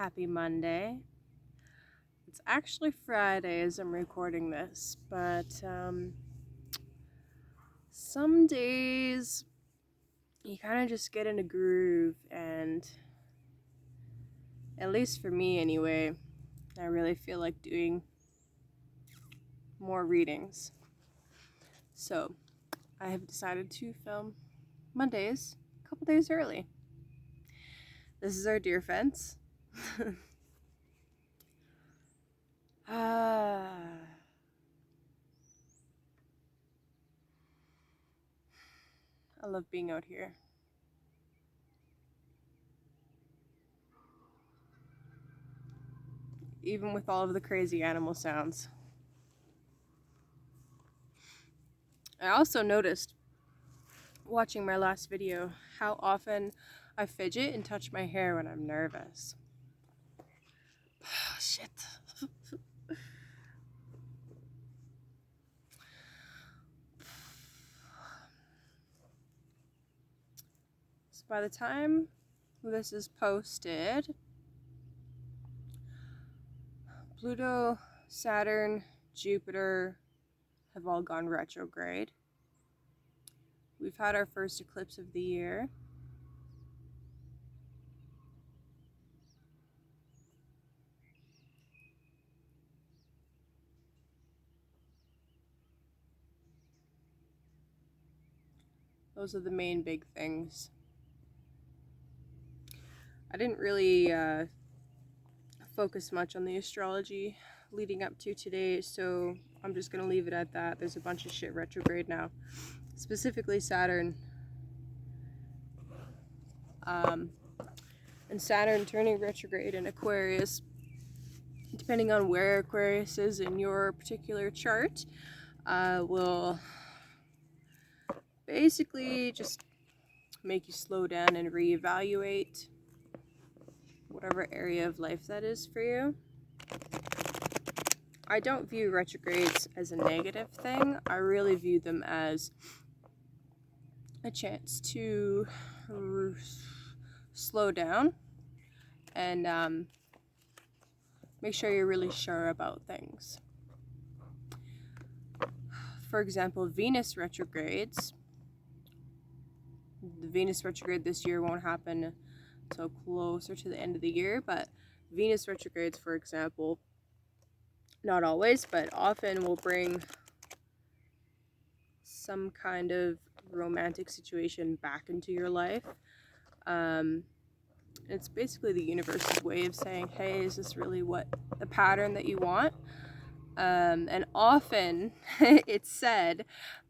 Happy Monday. It's actually Friday as I'm recording this, but some days you kind of just get in a groove, and at least for me anyway, I really feel like doing more readings. So I have decided to film Mondays a couple days early. This is our deer fence. I love being out here. Even with all of the crazy animal sounds. I also noticed, watching my last video, how often I fidget and touch my hair when I'm nervous. Shit. So by the time this is posted, Pluto, Saturn, Jupiter have all gone retrograde. We've had our first eclipse of the year. Those are the main big things. I didn't really focus much on the astrology leading up to today, so I'm just gonna leave it at that. There's a bunch of shit retrograde now, specifically Saturn. And Saturn turning retrograde in Aquarius, depending on where Aquarius is in your particular chart, will basically just make you slow down and reevaluate whatever area of life that is for you. I don't view retrogrades as a negative thing. I really view them as a chance to slow down and make sure you're really sure about things. For example, Venus retrogrades. The Venus retrograde this year won't happen until closer to the end of the year, but Venus retrogrades, for example, not always, but often will bring some kind of romantic situation back into your life. It's basically the universe's way of saying, hey, is this really what the pattern that you want? And often it's said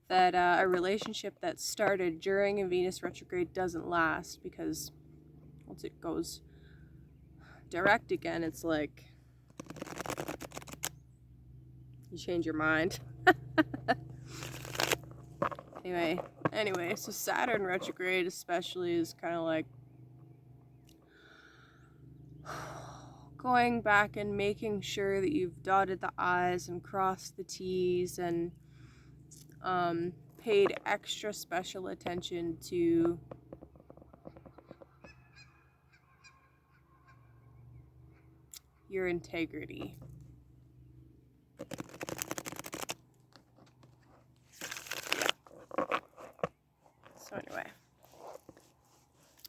that a relationship that started during a Venus retrograde doesn't last, because once it goes direct again, it's like you change your mind. Anyway, so Saturn retrograde especially is kind of like going back and making sure that you've dotted the I's and crossed the T's and paid extra special attention to your integrity. So anyway,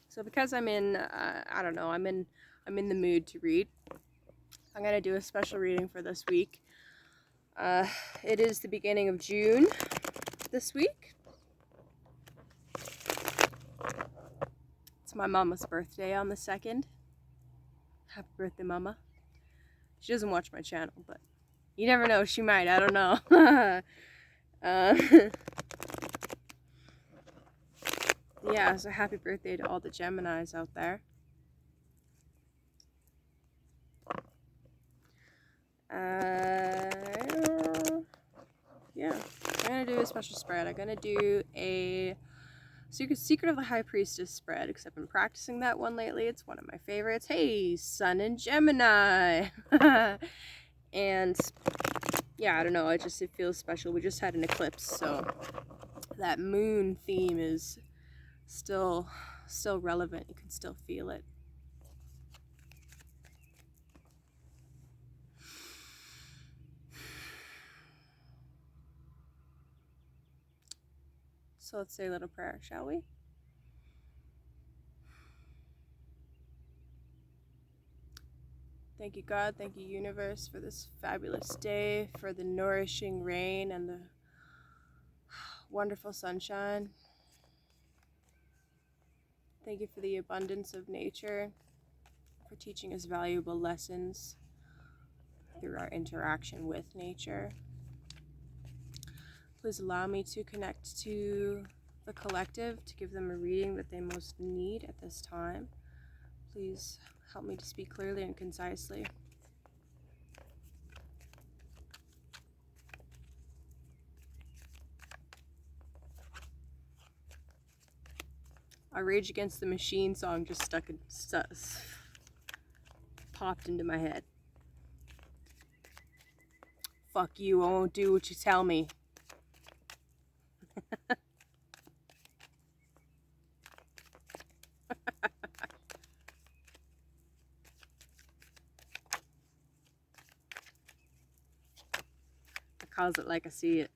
so because I'm in, I don't know, I'm in the mood to read, I'm gonna do a special reading for this week. It is the beginning of June this week. It's my mama's birthday on the 2nd. Happy birthday, mama. She doesn't watch my channel, but you never know, she might, I don't know. Yeah, so happy birthday to all the Geminis out there. Yeah, I'm gonna do a special spread. I'm gonna do a Secret of the High Priestess spread, because I've been practicing that one lately. It's one of my favorites. Hey, Sun and Gemini! And yeah, I don't know, it feels special. We just had an eclipse, so that moon theme is still relevant. You can still feel it. So let's say a little prayer, shall we? Thank you, God. Thank you, universe, for this fabulous day, for the nourishing rain and the wonderful sunshine. Thank you for the abundance of nature, for teaching us valuable lessons through our interaction with nature. Please allow me to connect to the collective, to give them a reading that they most need at this time. Please help me to speak clearly and concisely. A Rage Against the Machine song just popped into my head. Fuck you, I won't do what you tell me. I calls it like I see it.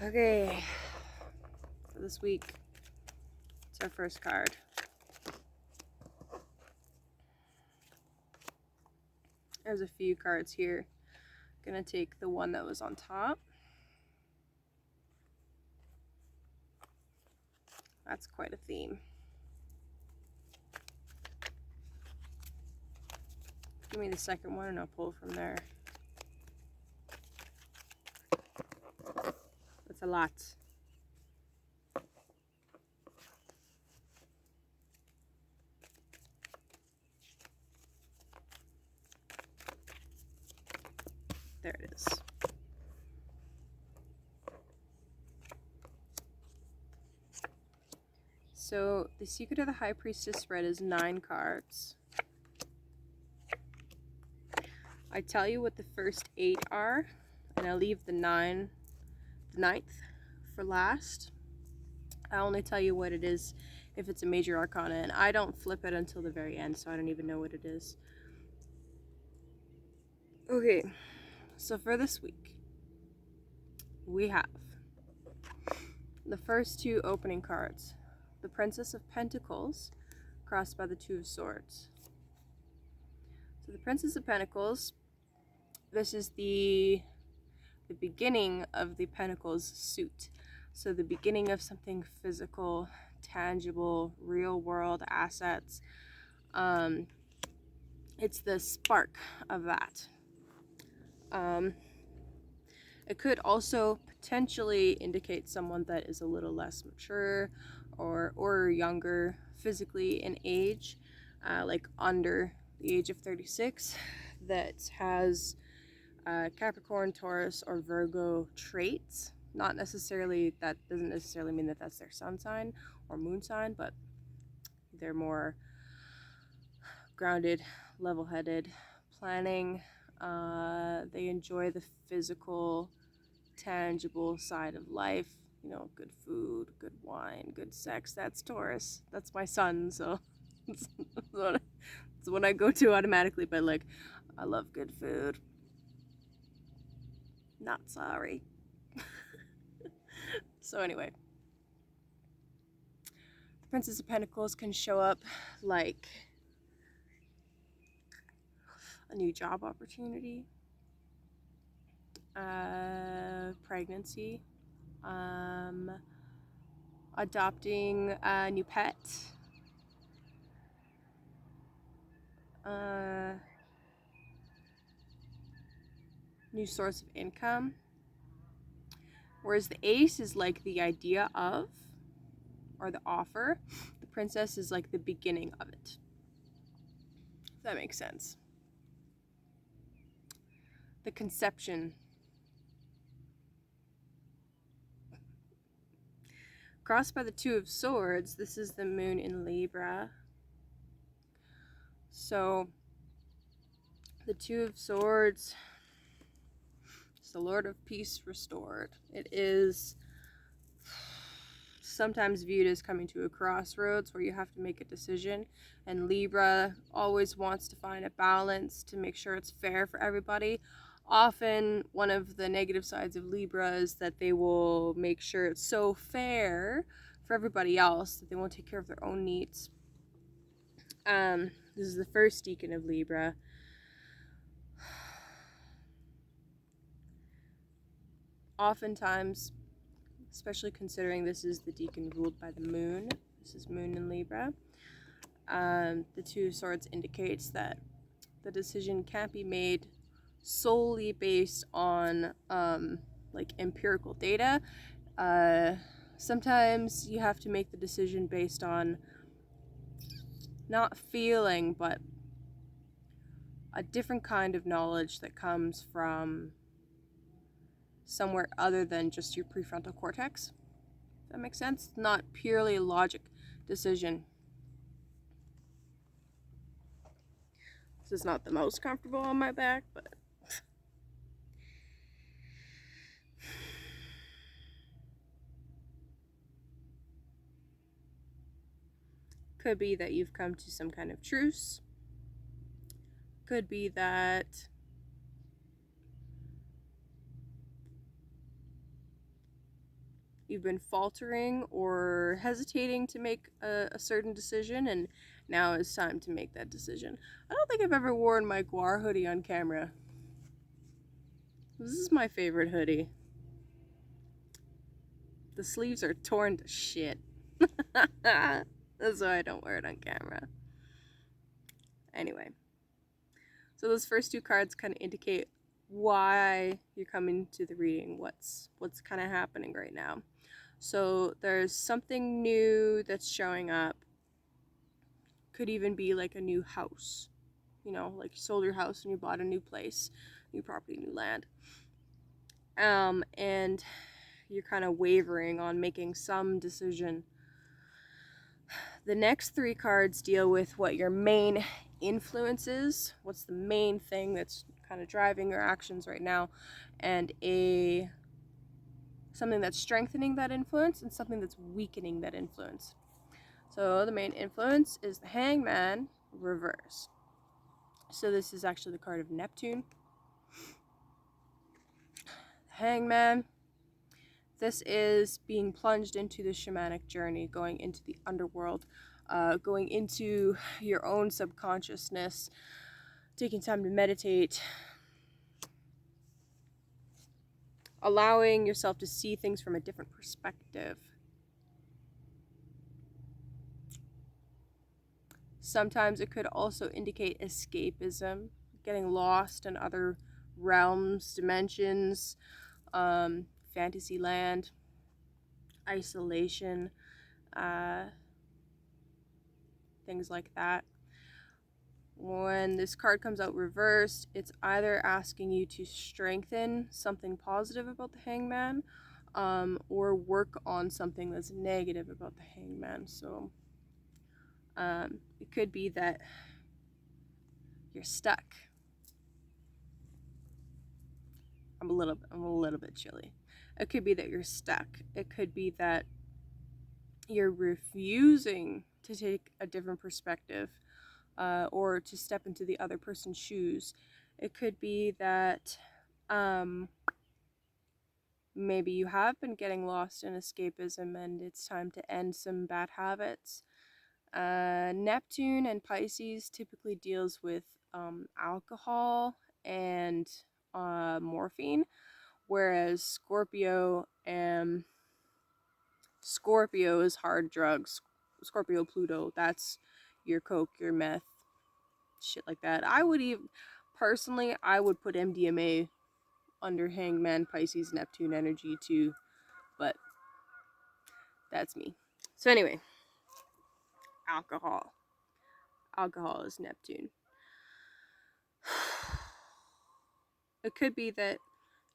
Okay, for this week, it's our first card. There's a few cards here. Gonna take the one that was on top. That's quite a theme. Give me the second one and I'll pull from there. That's a lot. There it is. So the Secret of the High Priestess spread is 9 cards. I tell you what the first 8 are, and I leave the 9th for last. I only tell you what it is if it's a major arcana, and I don't flip it until the very end, so I don't even know what it is. Okay, so for this week, we have the first 2 opening cards. The Princess of Pentacles, crossed by the 2 of Swords. So the Princess of Pentacles, this is the beginning of the Pentacles suit. So the beginning of something physical, tangible, real world assets. It's the spark of that. It could also potentially indicate someone that is a little less mature or younger physically in age, like under the age of 36, that has Capricorn, Taurus, or Virgo traits. Not necessarily, that doesn't necessarily mean that that's their sun sign or moon sign, but they're more grounded, level-headed, planning. They enjoy the physical, tangible side of life. You know, good food, good wine, good sex. That's Taurus. That's my sun, so it's what I go to automatically. But like, I love good food. Not sorry. So anyway, the Princess of Pentacles can show up like a new job opportunity, pregnancy, adopting a new pet, new source of income. Whereas the Ace is like the idea of, or the offer. The Princess is like the beginning of it. If that makes sense. The conception. Crossed by the 2 of Swords, this is the moon in Libra. So, the 2 of Swords, it's the Lord of Peace restored. It is sometimes viewed as coming to a crossroads where you have to make a decision, and Libra always wants to find a balance to make sure it's fair for everybody. Often, one of the negative sides of Libra is that they will make sure it's so fair for everybody else that they won't take care of their own needs. This is the first decan of Libra. Oftentimes, especially considering this is the decan ruled by the moon, this is moon in Libra, the Two of Swords indicates that the decision can't be made solely based on like empirical data. Sometimes you have to make the decision based on not feeling, but a different kind of knowledge that comes from somewhere other than just your prefrontal cortex. Does that make sense? Not purely a logic decision. This is not the most comfortable on my back, but could be that you've come to some kind of truce. Could be that you've been faltering or hesitating to make a certain decision, and now it's time to make that decision. I don't think I've ever worn my Guar hoodie on camera. This is my favorite hoodie. The sleeves are torn to shit. That's why I don't wear it on camera. Anyway, so those first two cards kind of indicate why you're coming to the reading, what's kind of happening right now. So there's something new that's showing up. Could even be like a new house. You know, like you sold your house and you bought a new place, new property, new land. And you're kind of wavering on making some decision. The next three cards deal with what your main influence is. What's the main thing that's kind of driving your actions right now, and something that's strengthening that influence and something that's weakening that influence. So the main influence is the Hangman reversed. So this is actually the card of Neptune. Hangman. This is being plunged into the shamanic journey, going into the underworld, going into your own subconsciousness, taking time to meditate, allowing yourself to see things from a different perspective. Sometimes it could also indicate escapism, getting lost in other realms, dimensions, fantasy land, isolation, things like that. When this card comes out reversed, it's either asking you to strengthen something positive about the Hangman, or work on something that's negative about the Hangman. So it could be that you're stuck. I'm a little bit chilly. It could be that you're stuck. It could be that you're refusing to take a different perspective, or to step into the other person's shoes. It could be that maybe you have been getting lost in escapism and it's time to end some bad habits. Neptune and Pisces typically deals with alcohol and morphine, whereas Scorpio is hard drugs. Scorpio Pluto, that's your coke, your meth, shit like that. I would put MDMA under Hangman, Pisces, Neptune energy too, but that's me. So anyway, alcohol is Neptune. It could be that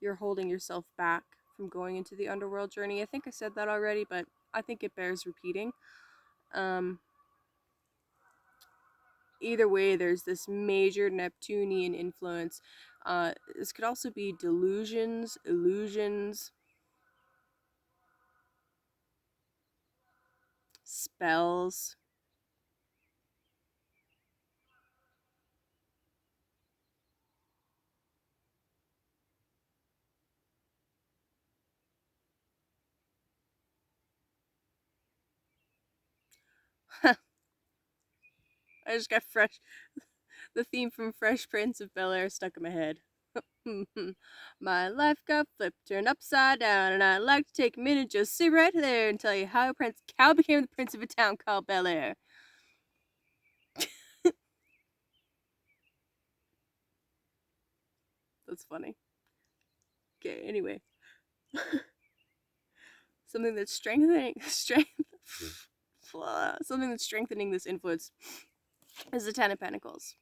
you're holding yourself back from going into the underworld journey. I think I said that already, but I think it bears repeating. Either way, there's this major Neptunian influence. This could also be delusions, illusions, spells. I just got the theme from Fresh Prince of Bel-Air stuck in my head. My life got flipped, turned upside down, and I'd like to take a minute, just sit right there and tell you how Prince Cal became the prince of a town called Bel-Air. That's funny. Okay, anyway. Something that's something that's strengthening this influence is the Ten of Pentacles.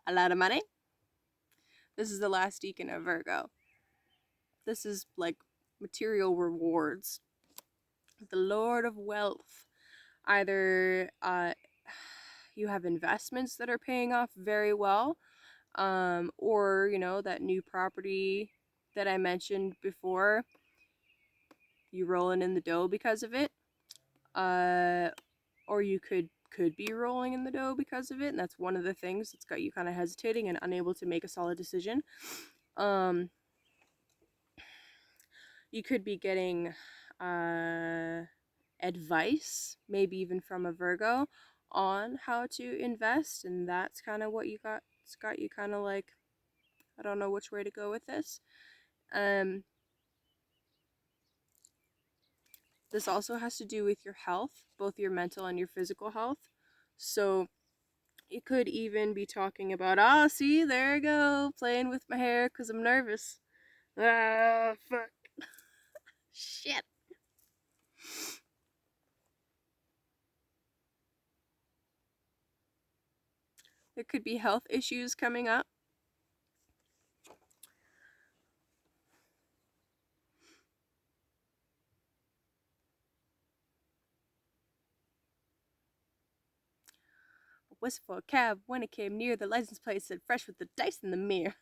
A lot of money. This is the last deacon of Virgo. This is like material rewards. The Lord of Wealth. Either you have investments that are paying off very well, or that new property that I mentioned before, you rolling in the dough because of it, or you could be rolling in the dough because of it, and that's one of the things that's got you kind of hesitating and unable to make a solid decision. You could be getting advice, maybe even from a Virgo, on how to invest, and that's kind of what you got. It's got you kind of like, I don't know which way to go with this. This also has to do with your health, both your mental and your physical health. So you could even be talking about, see, there I go, playing with my hair because I'm nervous. Fuck. Shit. There could be health issues coming up. A whistle for a cab. When it came near, the license plate said fresh with the dice in the mirror.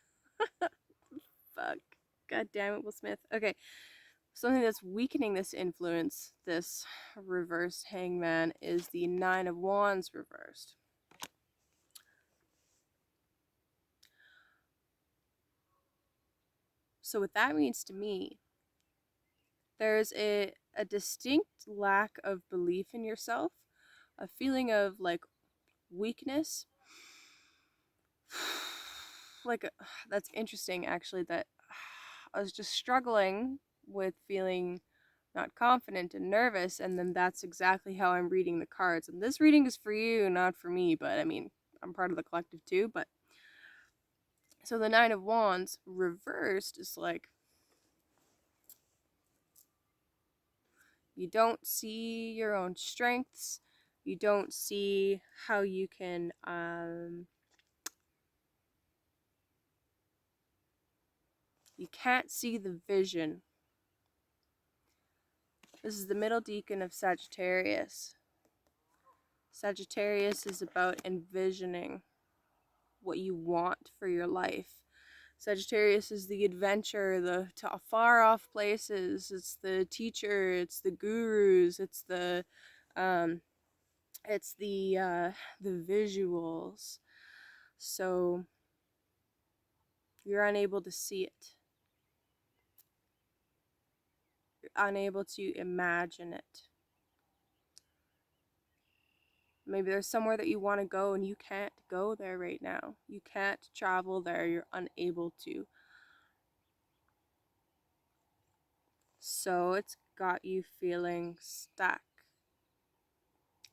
Fuck. God damn it, Will Smith. Okay. Something that's weakening this influence, this reversed hangman, is the Nine of Wands reversed. So what that means to me, there's a distinct lack of belief in yourself, a feeling of like weakness. Like, that's interesting actually, that I was just struggling with feeling not confident and nervous, and then that's exactly how I'm reading the cards. And this reading is for you, not for me, but I mean, I'm part of the collective too. But so the Nine of Wands reversed is like, you don't see your own strengths, you don't see how you can you can't see the vision. This is the middle decan of Sagittarius. Sagittarius is about envisioning what you want for your life. Sagittarius is the adventure, the to far off places. It's the teacher, it's the gurus, it's the visuals. So you're unable to see it. You're unable to imagine it. Maybe there's somewhere that you want to go and you can't go there right now. You can't travel there. You're unable to. So it's got you feeling stuck.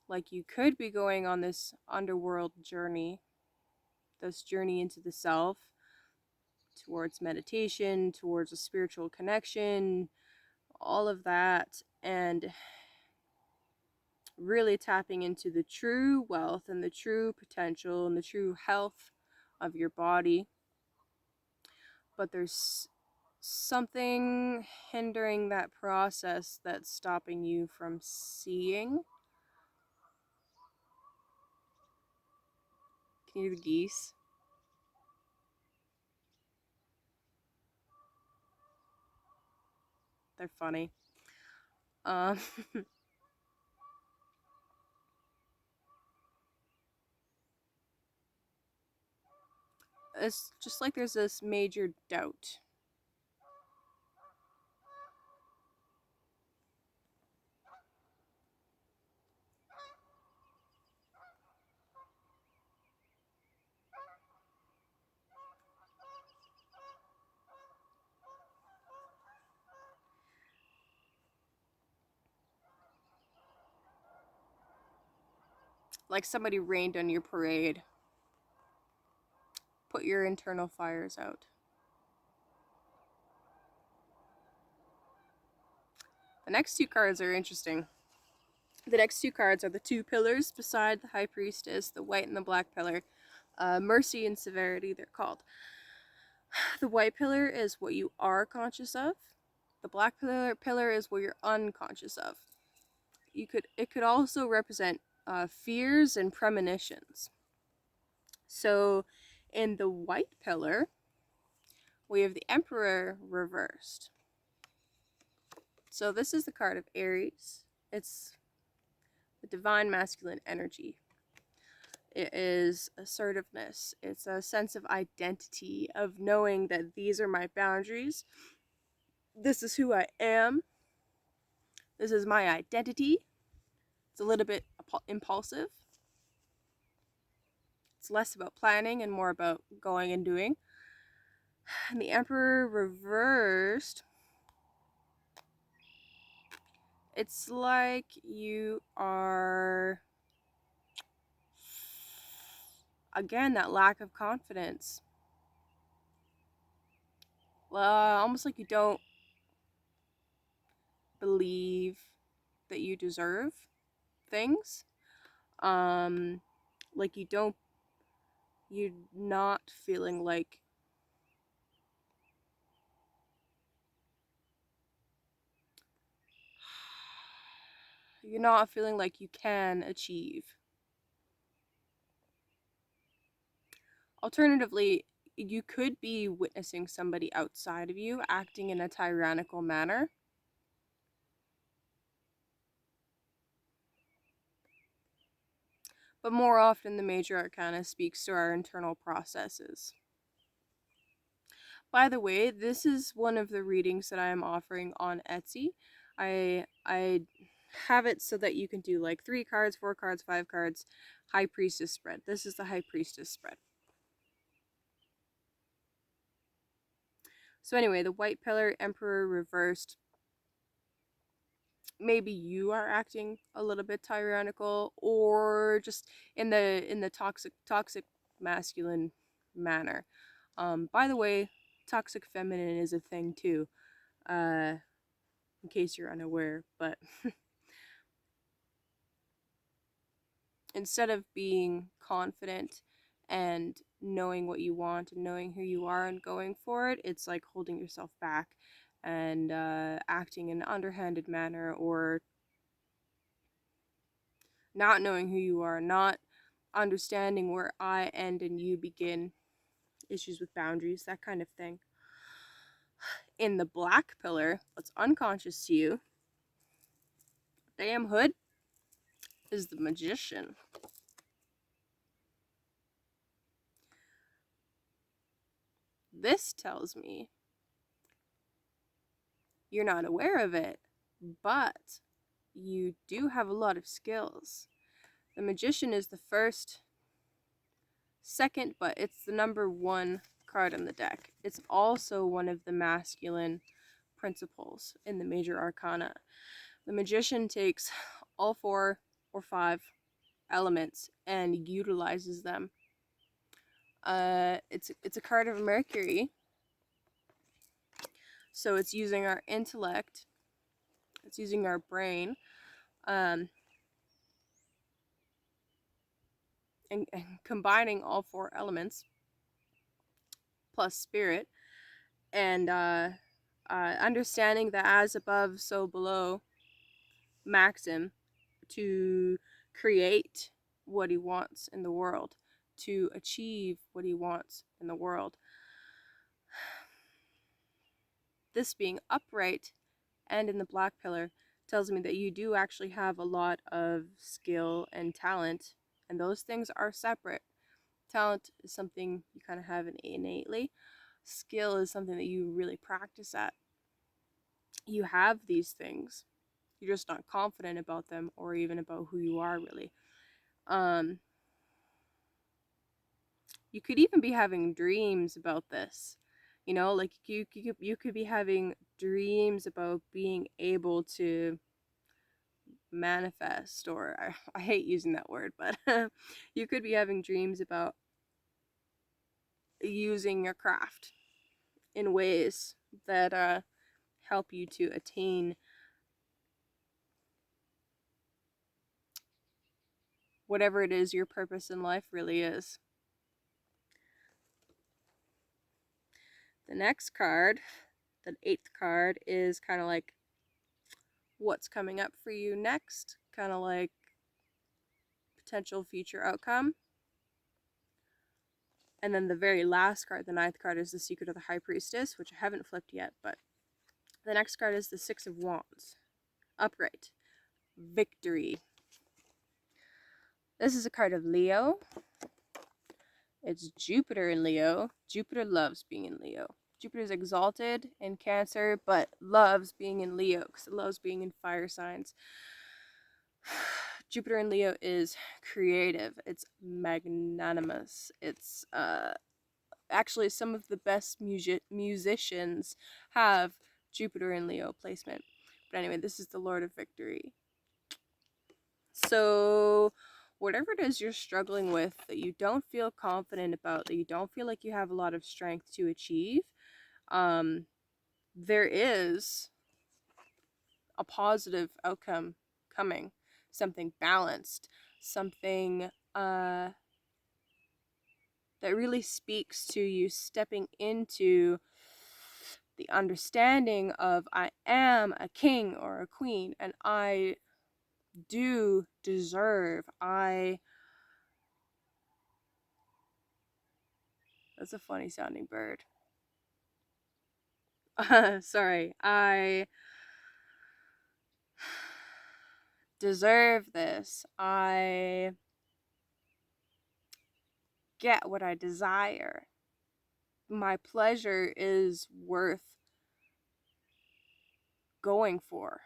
Like you could be going on this underworld journey, this journey into the self, towards meditation, towards a spiritual connection, all of that, and really tapping into the true wealth and the true potential and the true health of your body. But there's something hindering that process that's stopping you from seeing. Can you hear the geese? They're funny. It's just like there's this major doubt. like somebody rained on your parade. Put your internal fires out. The next two cards are interesting. The next two cards are the two pillars beside the High Priestess, the white and the black pillar. Mercy and severity, they're called. The white pillar is what you are conscious of. The black pillar is what you're unconscious of. It could also represent fears and premonitions. So, in the white pillar, we have the Emperor reversed. So this is the card of Aries. It's the divine masculine energy. It is assertiveness. It's a sense of identity, of knowing that these are my boundaries. This is who I am. This is my identity. It's a little bit impulsive. It's less about planning and more about going and doing. And the Emperor reversed, it's like you are, again, that lack of confidence. Almost like you don't believe that you deserve things. Like you're not feeling like you can achieve. Alternatively, you could be witnessing somebody outside of you acting in a tyrannical manner. But more often, the major arcana speaks to our internal processes. By the way, this is one of the readings that I am offering on Etsy. I have it so that you can do like 3 cards, 4 cards, 5 cards, High Priestess spread. This is the High Priestess spread. So anyway, the white pillar, Emperor reversed. Maybe you are acting a little bit tyrannical, or just in the toxic masculine manner. By the way, toxic feminine is a thing too. In case you're unaware, but instead of being confident and knowing what you want and knowing who you are and going for it, it's like holding yourself back and acting in an underhanded manner, or not knowing who you are, not understanding where I end and you begin, issues with boundaries, that kind of thing. In the black pillar, what's unconscious to you, damn hood, is the Magician. This tells me you're not aware of it, but you do have a lot of skills. The Magician is the second, but it's the number 1 card on the deck. It's also one of the masculine principles in the major arcana. The Magician takes all 4 or 5 elements and utilizes them. It's a card of Mercury, so it's using our intellect, it's using our brain, and combining all 4 elements plus spirit, and understanding the as above so below maxim to create what he wants in the world, to achieve what he wants in the world. This being upright and in the black pillar tells me that you do actually have a lot of skill and talent, and those things are separate. Talent is something you kind of have innately. Skill is something that you really practice at. You have these things. You're just not confident about them or even about who you are, really. You could even be having dreams about this. You know, like you could be having dreams about being able to manifest, or I hate using that word, but you could be having dreams about using your craft in ways that help you to attain whatever it is your purpose in life really is. The next card, the 8th card, is kind of like what's coming up for you next, kind of like potential future outcome. And then the very last card, the 9th card, is the Secret of the High Priestess, which I haven't flipped yet, but the next card is the 6 of Wands. Upright. Victory. This is a card of Leo. It's Jupiter in Leo. Jupiter loves being in Leo. Jupiter's exalted in Cancer, but loves being in Leo because it loves being in fire signs. Jupiter in Leo is creative. It's magnanimous. It's actually some of the best musicians have Jupiter in Leo placement. But anyway, this is the Lord of Victory. So whatever it is you're struggling with that you don't feel confident about, that you don't feel like you have a lot of strength to achieve, there is a positive outcome coming. Something balanced. Something that really speaks to you stepping into the understanding of I am a king or a queen, and I do deserve, that's a funny sounding bird. Sorry, I deserve this. I get what I desire. My pleasure is worth going for.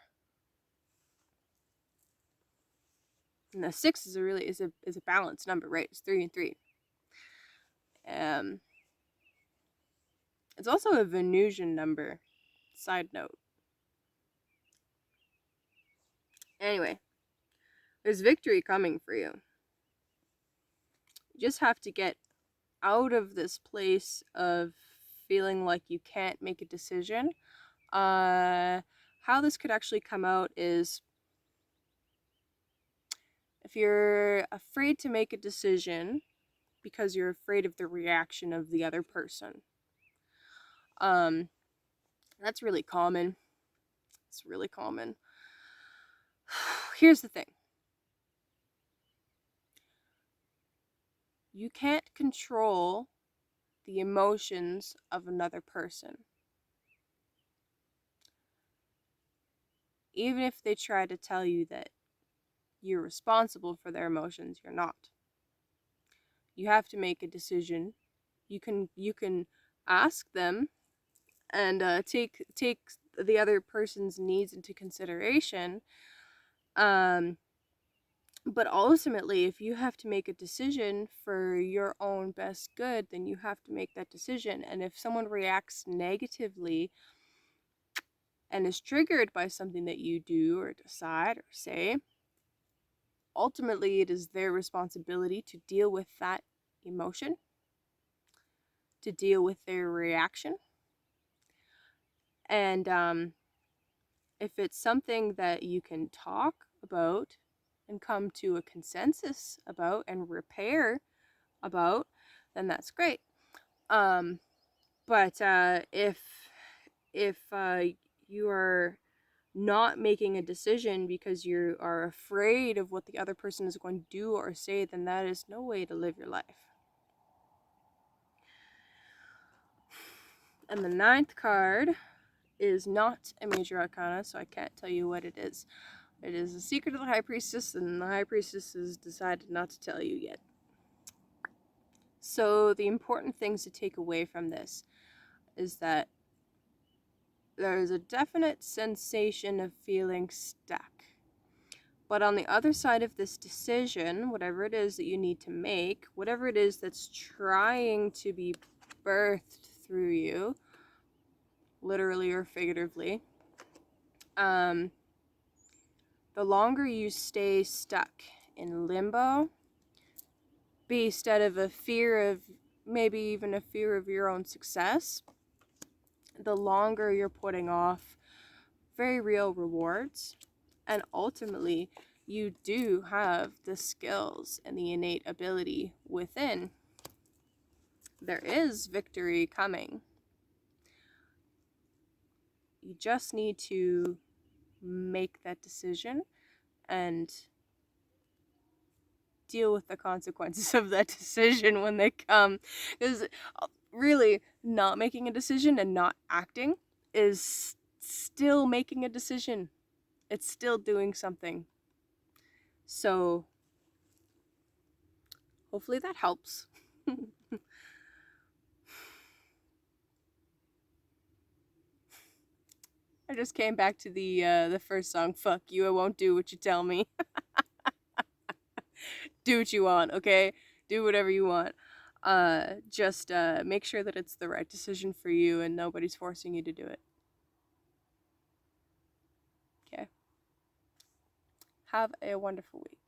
And the 6 is a balanced number, right? It's 3 and 3. It's also a Venusian number. Side note. Anyway, there's victory coming for you. You just have to get out of this place of feeling like you can't make a decision. How this could actually come out is if you're afraid to make a decision because you're afraid of the reaction of the other person. That's really common. It's really common. Here's the thing. You can't control the emotions of another person. Even if they try to tell you that you're responsible for their emotions, you're not. You have to make a decision. You can ask them and take the other person's needs into consideration. But ultimately, if you have to make a decision for your own best good, then you have to make that decision. And if someone reacts negatively and is triggered by something that you do or decide or say, ultimately it is their responsibility to deal with that emotion, to deal with their reaction. And if it's something that you can talk about and come to a consensus about and repair about, then that's great. But if you are not making a decision because you are afraid of what the other person is going to do or say, then that is no way to live your life. And the 9th card is not a major arcana, so I can't tell you what it is. It is a secret of the High Priestess, and the High Priestess has decided not to tell you yet. So the important things to take away from this is that there is a definite sensation of feeling stuck. But on the other side of this decision, whatever it is that you need to make, whatever it is that's trying to be birthed through you, literally or figuratively, the longer you stay stuck in limbo, based out of a fear of, maybe even a fear of your own success, the longer you're putting off very real rewards. And ultimately, you do have the skills and the innate ability within. There is victory coming. You just need to make that decision and deal with the consequences of that decision when they come. Because really, not making a decision and not acting is still making a decision. It's still doing something. So hopefully that helps. I just came back to the first song, Fuck You, I Won't Do What You Tell Me. Do what you want, okay? Do whatever you want. Just make sure that it's the right decision for you and nobody's forcing you to do it. Okay? Have a wonderful week.